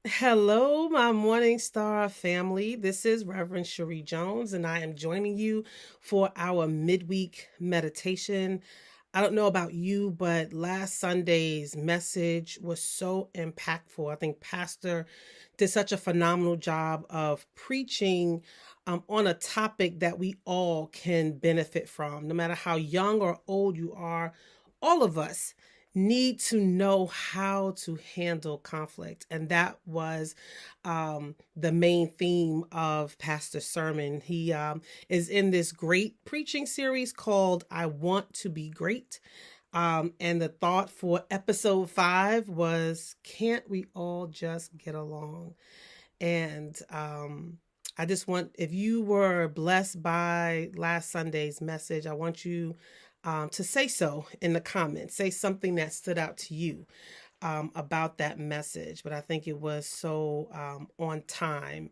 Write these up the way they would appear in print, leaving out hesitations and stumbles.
Hello, my Morning Star family. This is Reverend Cherie Jones, and I am joining you for our midweek meditation. I don't know about you, but last Sunday's message was so impactful. I think Pastor did such a phenomenal job of preaching on a topic that we all can benefit from, no matter how young or old you are. All of us need to know how to handle conflict. And that was the main theme of Pastor's sermon. He is in this great preaching series called I Want to Be Great. And the thought for episode 5 was, can't we all just get along? And I just want, if you were blessed by last Sunday's message, I want you to say so in the comments. Say something that stood out to you about that message. But I think it was so on time.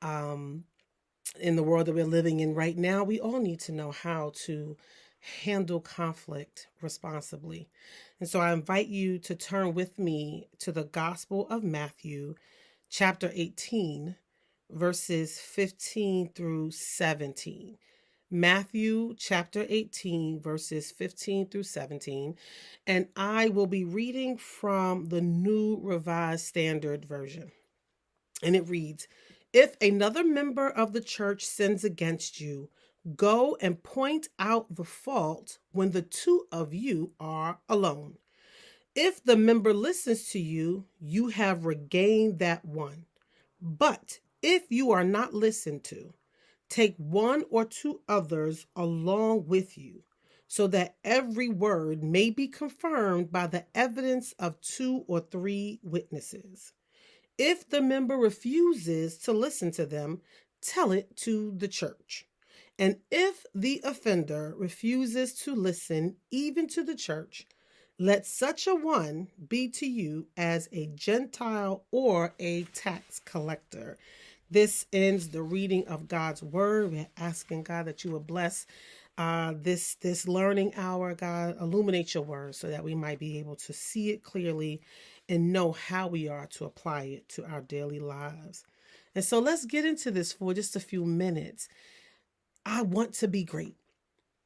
Um, in the world that we're living in right now, we all need to know how to handle conflict responsibly. And so I invite you to turn with me to the Gospel of Matthew, chapter 18, verses 15 through 17. Matthew chapter 18, verses 15 through 17. And I will be reading from the New Revised Standard Version. And it reads, if another member of the church sins against you, go and point out the fault when the two of you are alone. If the member listens to you, you have regained that one. But if you are not listened to, take one or two others along with you, so that every word may be confirmed by the evidence of 2 or 3 witnesses. If the member refuses to listen to them, tell it to the church. And if the offender refuses to listen even to the church, let such a one be to you as a Gentile or a tax collector. This ends the reading of God's word. We're asking God that you will bless this learning hour. God, illuminate your word so that we might be able to see it clearly and know how we are to apply it to our daily lives. And so let's get into this for just a few minutes. I want to be great.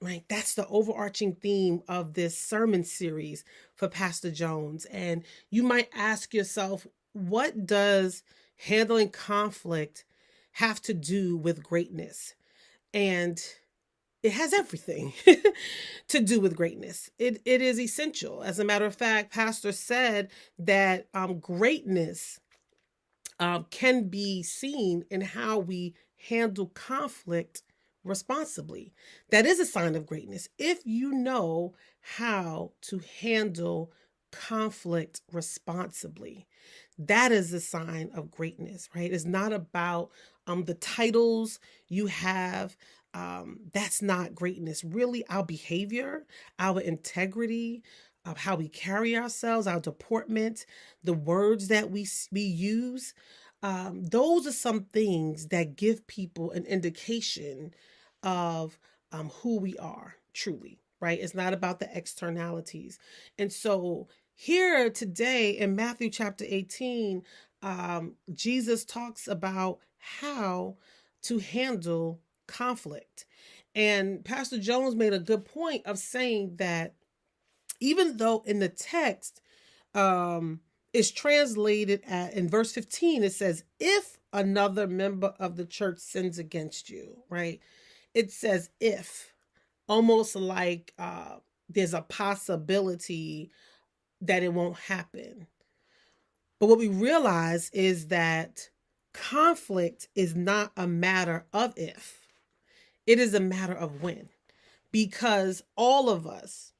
Right? That's the overarching theme of this sermon series for Pastor Jones. And you might ask yourself, what does handling conflict have to do with greatness? And it has everything to do with greatness. It is essential. As a matter of fact, Pastor said that greatness can be seen in how we handle conflict responsibly. That is a sign of greatness. If you know how to handle conflict responsibly, that is a sign of greatness, right? It's not about the titles you have. That's not greatness. Really, our behavior, our integrity, of how we carry ourselves, our deportment, the words that we use. Those are some things that give people an indication of who we are truly, right? It's not about the externalities. And so here today in Matthew chapter 18, Jesus talks about how to handle conflict. And Pastor Jones made a good point of saying that even though in the text is translated in verse 15, it says, if another member of the church sins against you, right? It says if, almost like there's a possibility that it won't happen. But what we realize is that conflict is not a matter of if, it is a matter of when. Because all of us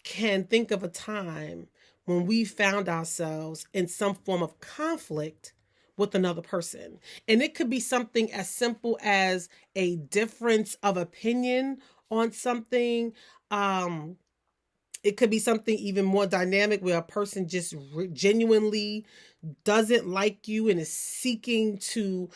can think of a time when we found ourselves in some form of conflict with another person. And it could be something as simple as a difference of opinion on something. It could be something even more dynamic where a person just genuinely doesn't like you and is seeking to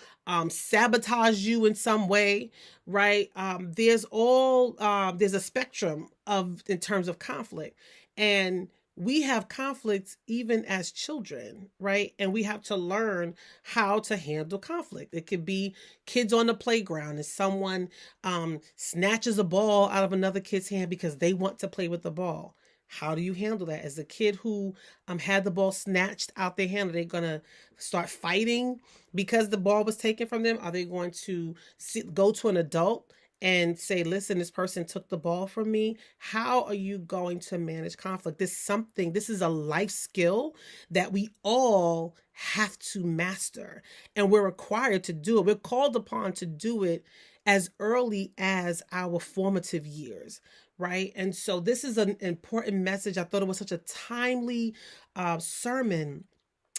sabotage you in some way, right? There's a spectrum of in terms of conflict, and we have conflicts even as children, right? And we have to learn how to handle conflict. It could be kids on the playground and someone snatches a ball out of another kid's hand because they want to play with the ball. How do you handle that? As a kid who had the ball snatched out their hand, are they going to start fighting because the ball was taken from them? Are they going to go to an adult and say, listen, this person took the ball from me? How are you going to manage conflict? This is a life skill that we all have to master, and we're required to do it. We're called upon to do it as early as our formative years, right? And so this is an important message. I thought it was such a timely sermon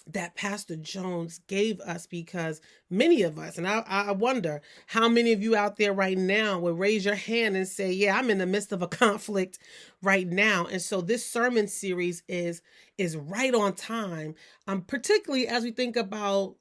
that Pastor Jones gave us, because many of us, and I wonder how many of you out there right now would raise your hand and say, yeah, I'm in the midst of a conflict right now. And so this sermon series is right on time, particularly as we think about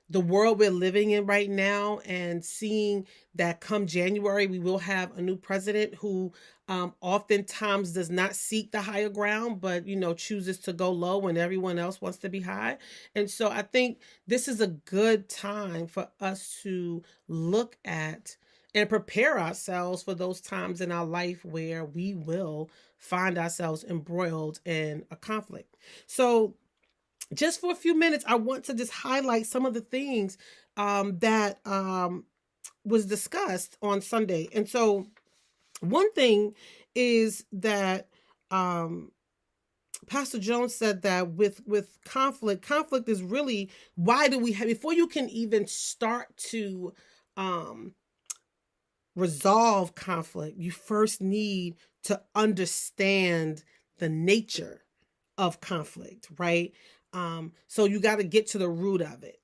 the world we're living in right now, and seeing that come January, we will have a new president who oftentimes does not seek the higher ground, but, chooses to go low when everyone else wants to be high. And so I think this is a good time for us to look at and prepare ourselves for those times in our life where we will find ourselves embroiled in a conflict. So just for a few minutes, I want to just highlight some of the things that was discussed on Sunday. And so one thing is that Pastor Jones said that with conflict is really, why do we have, before you can even start to resolve conflict, you first need to understand the nature of conflict, right? So you got to get to the root of it.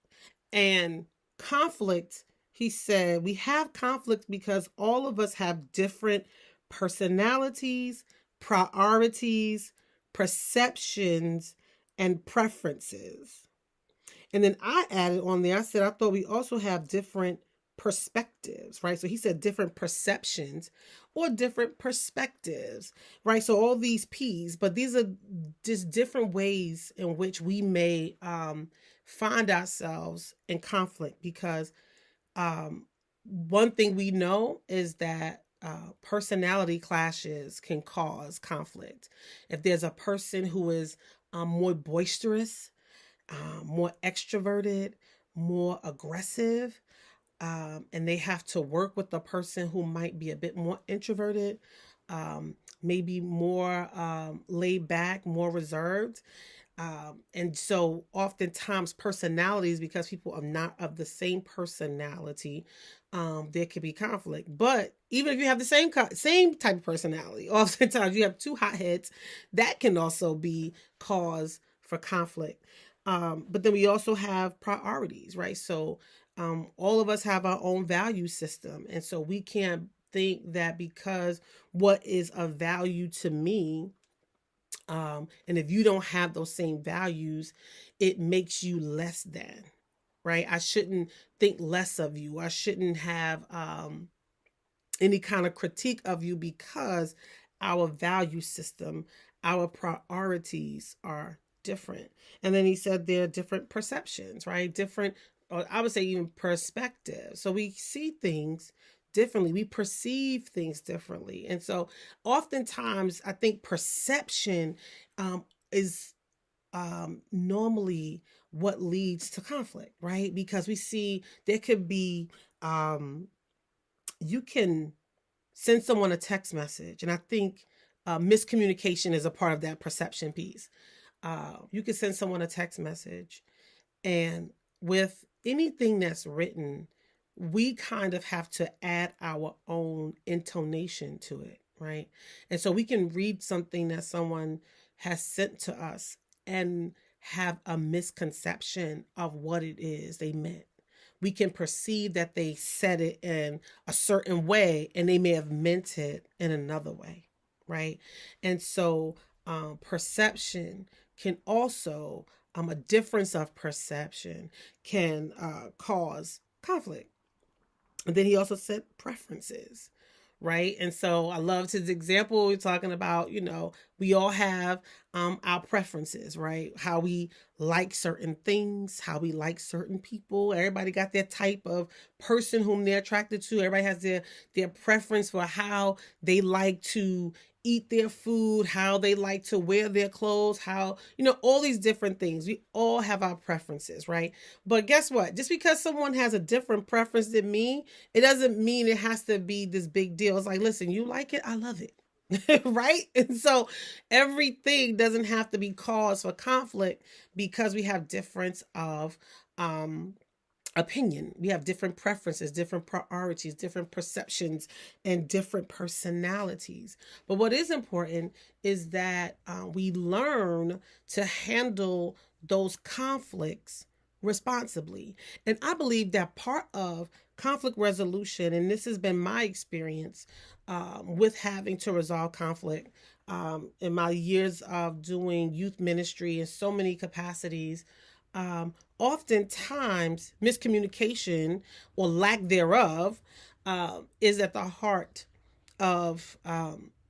And conflict, he said, we have conflict because all of us have different personalities, priorities, perceptions, and preferences. And then I added on there, I said, I thought we also have different perspectives, right? So he said different perceptions or different perspectives, right? So all these P's, but these are just different ways in which we may find ourselves in conflict, because one thing we know is that personality clashes can cause conflict. If there's a person who is more boisterous, more extroverted, more aggressive, and they have to work with a person who might be a bit more introverted, maybe more laid back, more reserved. And so oftentimes personalities, because people are not of the same personality, there could be conflict. But even if you have the same type of personality, oftentimes you have two hotheads, that can also be cause for conflict. But then we also have priorities, right? So all of us have our own value system. And so we can't think that because what is of value to me, and if you don't have those same values, it makes you less than, right? I shouldn't think less of you. I shouldn't have any kind of critique of you because our value system, our priorities are different. And then he said there are different perceptions, right? Different, or I would say even perspective. So we see things differently. We perceive things differently. And so oftentimes I think perception is normally what leads to conflict, right? Because we see there could be, you can send someone a text message, and I think miscommunication is a part of that perception piece. You can send someone a text message, and with anything that's written, we kind of have to add our own intonation to it, right? And so we can read something that someone has sent to us and have a misconception of what it is they meant. We can perceive that they said it in a certain way and they may have meant it in another way, right? And so perception can also, a difference of perception can cause conflict. And then he also said preferences, right? And so I loved his example. We're talking about, we all have our preferences, right? How we like certain things, how we like certain people. Everybody got their type of person whom they're attracted to. Everybody has their preference for how they like to eat their food, how they like to wear their clothes, how, all these different things. We all have our preferences, right? But guess what? Just because someone has a different preference than me, it doesn't mean it has to be this big deal. It's like, listen, you like it, I love it. Right? And so everything doesn't have to be cause for conflict because we have difference of opinion. We have different preferences, different priorities, different perceptions, and different personalities. But what is important is that we learn to handle those conflicts responsibly. And I believe that part of conflict resolution, and this has been my experience with having to resolve conflict in my years of doing youth ministry in so many capacities, oftentimes miscommunication or lack thereof is at the heart of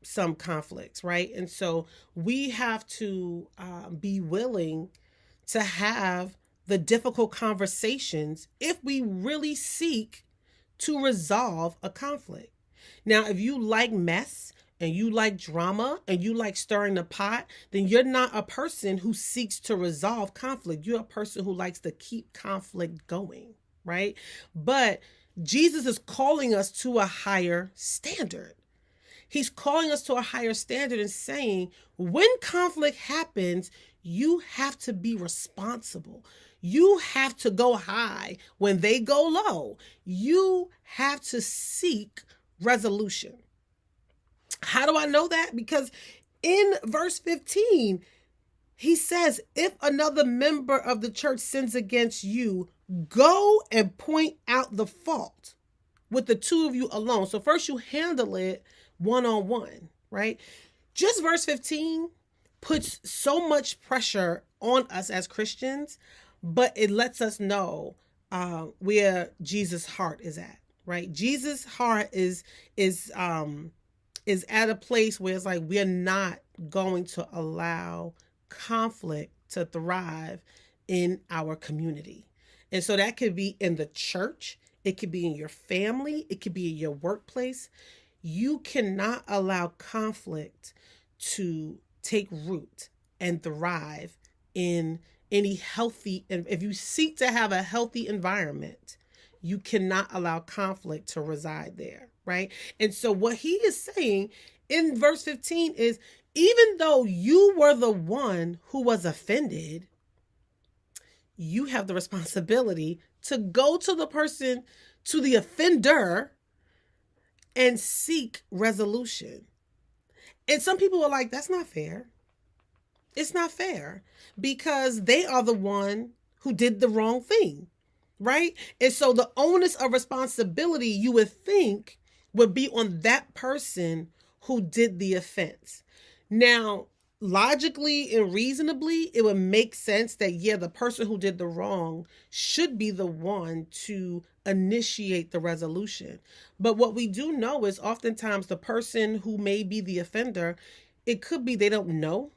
some conflicts, right? And so we have to be willing to have the difficult conversations if we really seek to resolve a conflict. Now, if you like mess and you like drama and you like stirring the pot, then you're not a person who seeks to resolve conflict. You're a person who likes to keep conflict going, right? But Jesus is calling us to a higher standard. He's calling us to a higher standard and saying, when conflict happens, you have to be responsible. You have to go high when they go low. You have to seek resolution. How do I know that? Because in verse 15, he says, if another member of the church sins against you, go and point out the fault with the two of you alone. So first you handle it one-on-one, right? Just verse 15 puts so much pressure on us as Christians, but it lets us know where Jesus' heart is at, right? Jesus' heart is at a place where it's like we're not going to allow conflict to thrive in our community. And so that could be in the church, it could be in your family, it could be in your workplace. You cannot allow conflict to take root and thrive in any healthy, and if you seek to have a healthy environment, you cannot allow conflict to reside there, right? And so what he is saying in verse 15 is, even though you were the one who was offended, you have the responsibility to go to the person, to the offender, and seek resolution. And some people are like, that's not fair. It's not fair because they are the one who did the wrong thing, right? And so the onus of responsibility, you would think, would be on that person who did the offense. Now, logically and reasonably, it would make sense that, yeah, the person who did the wrong should be the one to initiate the resolution. But what we do know is oftentimes the person who may be the offender, it could be they don't know.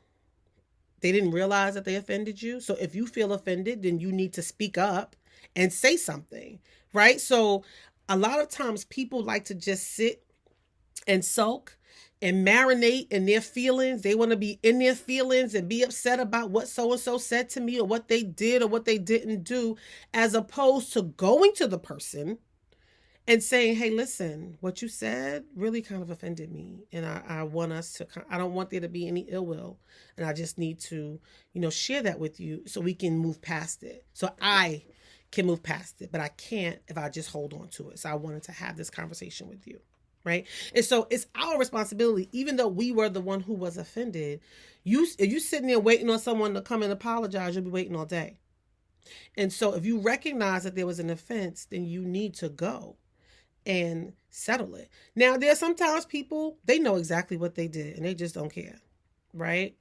They didn't realize that they offended you. So if you feel offended, then you need to speak up and say something, right? So a lot of times people like to just sit and sulk and marinate in their feelings. They want to be in their feelings and be upset about what so-and-so said to me or what they did or what they didn't do, as opposed to going to the person and saying, hey, listen, what you said really kind of offended me. And I want us to, I don't want there to be any ill will. And I just need to, share that with you so we can move past it. So I can move past it, but I can't if I just hold on to it. So I wanted to have this conversation with you. Right. And so it's our responsibility, even though we were the one who was offended. If you sitting there waiting on someone to come and apologize, you'll be waiting all day. And so if you recognize that there was an offense, then you need to go and settle it. Now, there are sometimes people, they know exactly what they did and they just don't care, right?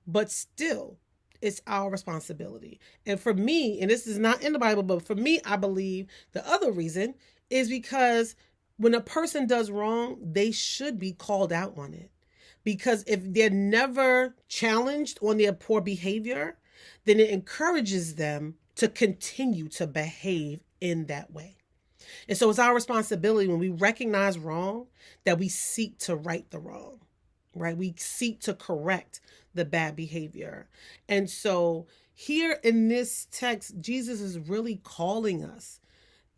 But still, it's our responsibility. And for me, and this is not in the Bible, but for me, I believe the other reason is because when a person does wrong, they should be called out on it. Because if they're never challenged on their poor behavior, then it encourages them to continue to behave in that way. And so it's our responsibility when we recognize wrong that we seek to right the wrong, right? We seek to correct the bad behavior. And so here in this text, Jesus is really calling us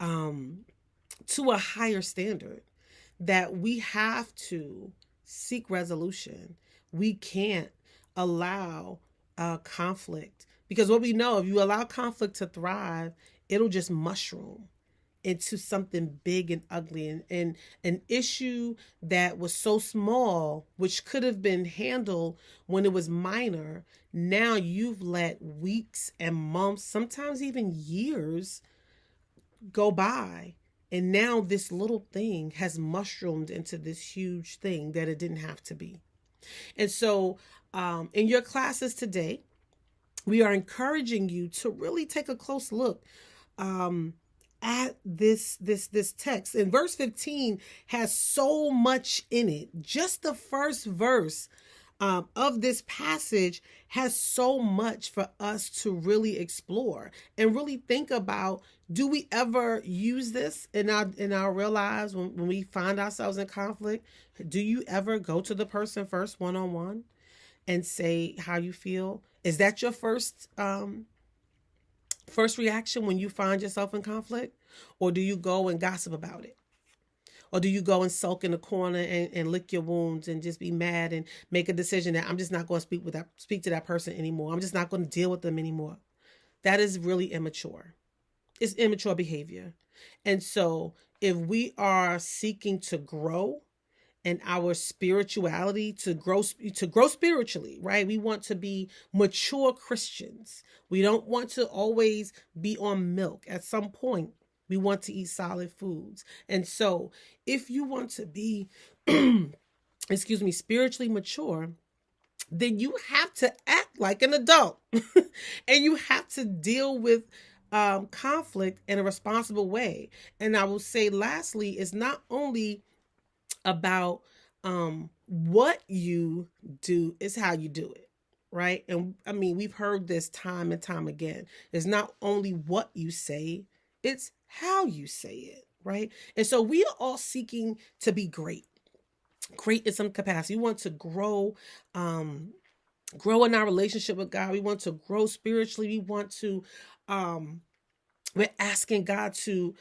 to a higher standard, that we have to seek resolution. We can't allow conflict, because what we know, if you allow conflict to thrive, it'll just mushroom into something big and ugly, and an issue that was so small, which could have been handled when it was minor. Now you've let weeks and months, sometimes even years, go by. And now this little thing has mushroomed into this huge thing that it didn't have to be. And so in your classes today, we are encouraging you to really take a close look at this text. And verse 15 has so much in it. Just the first verse of this passage has so much for us to really explore and really think about. Do we ever use this in our real lives when we find ourselves in conflict? Do you ever go to the person first, one-on-one, and say how you feel? Is that your first reaction when you find yourself in conflict? Or do you go and gossip about it? Or do you go and sulk in the corner and lick your wounds and just be mad and make a decision that I'm just not going to speak to that person anymore. I'm just not going to deal with them anymore. That is really immature. It's immature behavior. And so if we are seeking to grow in our spirituality, to grow spiritually, right? We want to be mature Christians. We don't want to always be on milk. At some point, we want to eat solid foods. And so if you want to be, spiritually mature, then you have to act like an adult and you have to deal with conflict in a responsible way. And I will say lastly, it's not only about what you do, it's how you do it. Right. And I mean, we've heard this time and time again. It's not only what you say, it's how you say it. Right. And so we are all seeking to be great in some capacity. We want to grow in our relationship with God. We want to grow spiritually. We want to, we're asking God to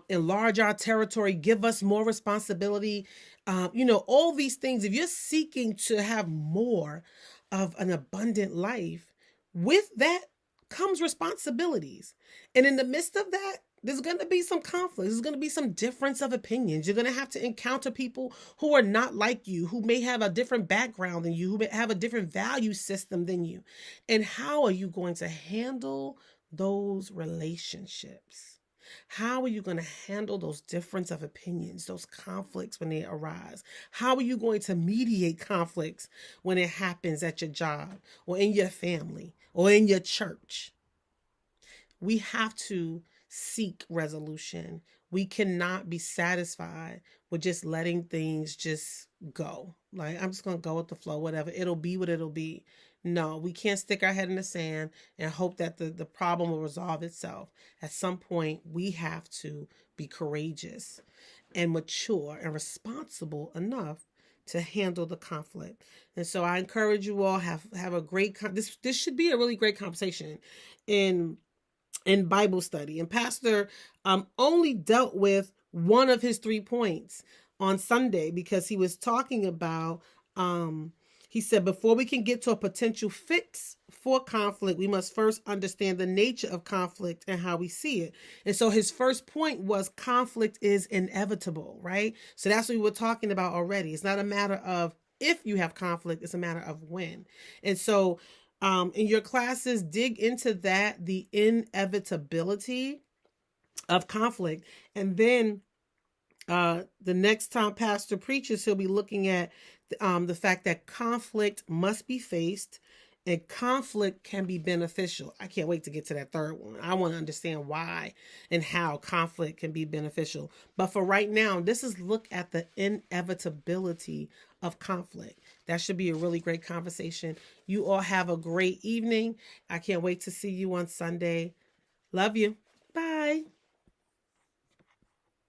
enlarge our territory, give us more responsibility. All these things. If you're seeking to have more of an abundant life, with that comes responsibilities. And in the midst of that, there's going to be some conflict. There's going to be some difference of opinions. You're going to have to encounter people who are not like you, who may have a different background than you, who may have a different value system than you. And how are you going to handle those relationships? How are you going to handle those difference of opinions, those conflicts when they arise? How are you going to mediate conflicts when it happens at your job or in your family or in your church? We have to seek resolution. We cannot be satisfied with just letting things just go. Like, I'm just going to go with the flow, whatever. It'll be what it'll be. No, we can't stick our head in the sand and hope that the problem will resolve itself. At some point, we have to be courageous and mature and responsible enough to handle the conflict. And so I encourage you all have a great, this should be a really great conversation in Bible study. And Pastor only dealt with one of his 3 points on Sunday because he was talking about, he said, before we can get to a potential fix for conflict, we must first understand the nature of conflict and how we see it. And so his first point was conflict is inevitable, right? So that's what we were talking about already. It's not a matter of if you have conflict, it's a matter of when. And so in your classes, dig into that, the inevitability of conflict. And then the next time Pastor preaches, he'll be looking at the fact that conflict must be faced And conflict can be beneficial. I can't wait to get to that third one. I want to understand why and how conflict can be beneficial. But for right now, this is look at the inevitability of conflict. That should be a really great conversation. You all have a great evening. I can't wait to see you on Sunday. Love you.